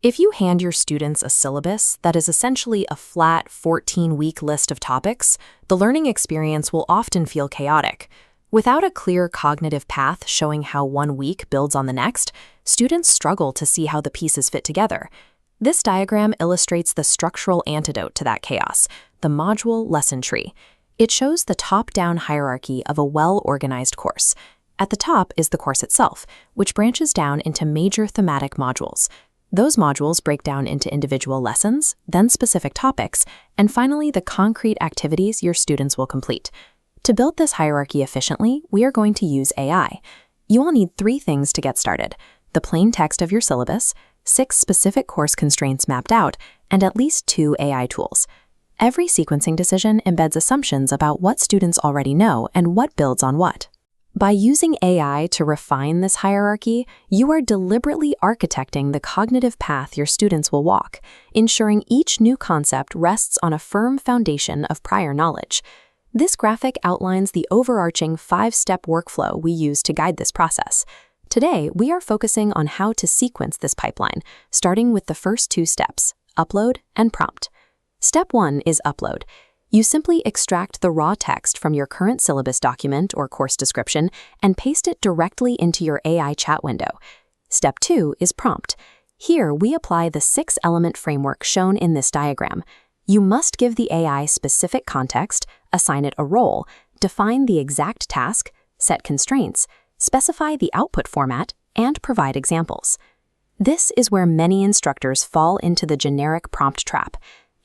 If you hand your students a syllabus that is essentially a flat 14-week list of topics, the learning experience will often feel chaotic. Without a clear cognitive path showing how one week builds on the next, students struggle to see how the pieces fit together. This diagram illustrates the structural antidote to that chaos, the module lesson tree. It shows the top-down hierarchy of a well-organized course. At the top is the course itself, which branches down into major thematic modules. Those modules break down into individual lessons, then specific topics, and finally the concrete activities your students will complete. To build this hierarchy efficiently, we are going to use AI. You will need 3 things to get started: the plain text of your syllabus, 6 specific course constraints mapped out, and at least 2 AI tools. Every sequencing decision embeds assumptions about what students already know and what builds on what. By using AI to refine this hierarchy, you are deliberately architecting the cognitive path your students will walk, ensuring each new concept rests on a firm foundation of prior knowledge. This graphic outlines the overarching 5-step workflow we use to guide this process. Today, we are focusing on how to sequence this pipeline, starting with the first 2 steps: upload and prompt. Step 1 is upload. You simply extract the raw text from your current syllabus document or course description and paste it directly into your AI chat window. Step 2 is prompt. Here, we apply the 6-element framework shown in this diagram. You must give the AI specific context, assign it a role, define the exact task, set constraints, specify the output format, and provide examples. This is where many instructors fall into the generic prompt trap.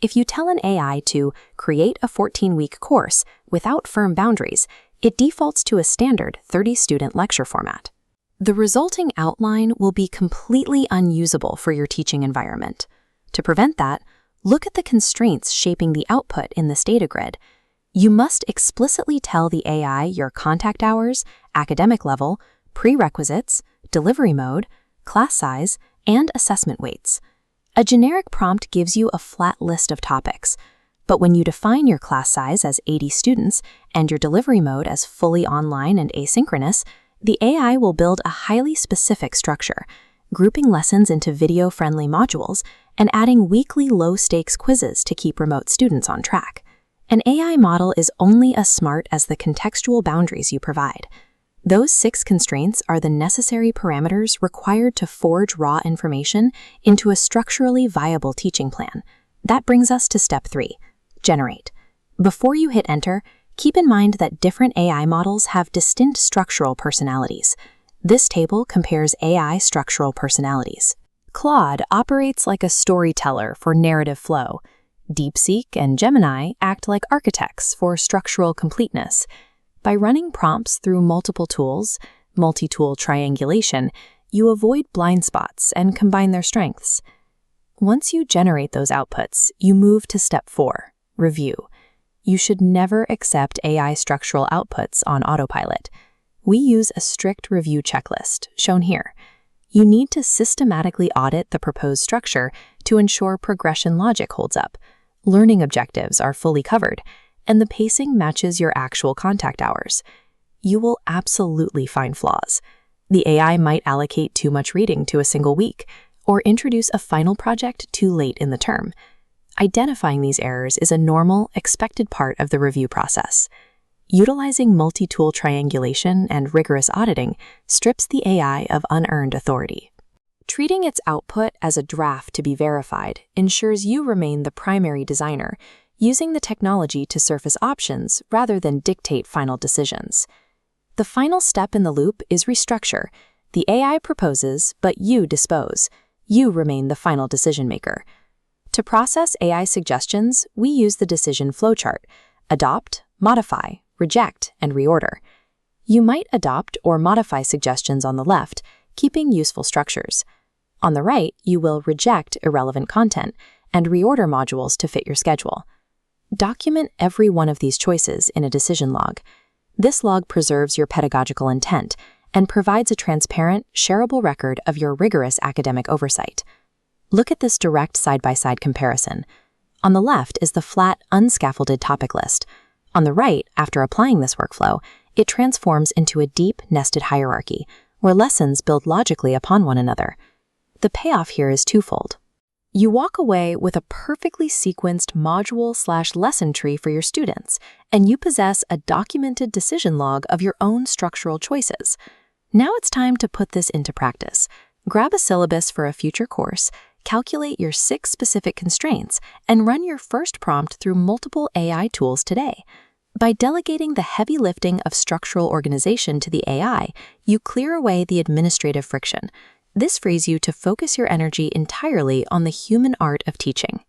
If you tell an AI to create a 14-week course without firm boundaries, it defaults to a standard 30-student lecture format. The resulting outline will be completely unusable for your teaching environment. To prevent that, look at the constraints shaping the output in this data grid. You must explicitly tell the AI your contact hours, academic level, prerequisites, delivery mode, class size, and assessment weights. A generic prompt gives you a flat list of topics, but when you define your class size as 80 students and your delivery mode as fully online and asynchronous, the AI will build a highly specific structure, grouping lessons into video-friendly modules and adding weekly low-stakes quizzes to keep remote students on track. An AI model is only as smart as the contextual boundaries you provide. Those 6 constraints are the necessary parameters required to forge raw information into a structurally viable teaching plan. That brings us to step 3, generate. Before you hit enter, keep in mind that different AI models have distinct structural personalities. This table compares AI structural personalities. Claude operates like a storyteller for narrative flow. DeepSeek and Gemini act like architects for structural completeness. By running prompts through multiple tools, multi-tool triangulation, you avoid blind spots and combine their strengths. Once you generate those outputs, you move to step 4, review. You should never accept AI structural outputs on autopilot. We use a strict review checklist, shown here. You need to systematically audit the proposed structure to ensure progression logic holds up, learning objectives are fully covered, and the pacing matches your actual contact hours. You will absolutely find flaws. The AI might allocate too much reading to a single week, or introduce a final project too late in the term. Identifying these errors is a normal, expected part of the review process. Utilizing multi-tool triangulation and rigorous auditing strips the AI of unearned authority. Treating its output as a draft to be verified ensures you remain the primary designer, using the technology to surface options rather than dictate final decisions. The final step in the loop is restructure. The AI proposes, but you dispose. You remain the final decision maker. To process AI suggestions, we use the decision flowchart: adopt, modify, reject, and reorder. You might adopt or modify suggestions on the left, keeping useful structures. On the right, you will reject irrelevant content and reorder modules to fit your schedule. Document every one of these choices in a decision log. This log preserves your pedagogical intent and provides a transparent, shareable record of your rigorous academic oversight. Look at this direct side-by-side comparison. On the left is the flat, unscaffolded topic list. On the right, after applying this workflow, it transforms into a deep, nested hierarchy, where lessons build logically upon one another. The payoff here is twofold. You walk away with a perfectly sequenced module/lesson tree for your students, and you possess a documented decision log of your own structural choices. Now it's time to put this into practice. Grab a syllabus for a future course, calculate your 6 specific constraints, and run your first prompt through multiple AI tools today. By delegating the heavy lifting of structural organization to the AI, you clear away the administrative friction. This frees you to focus your energy entirely on the human art of teaching.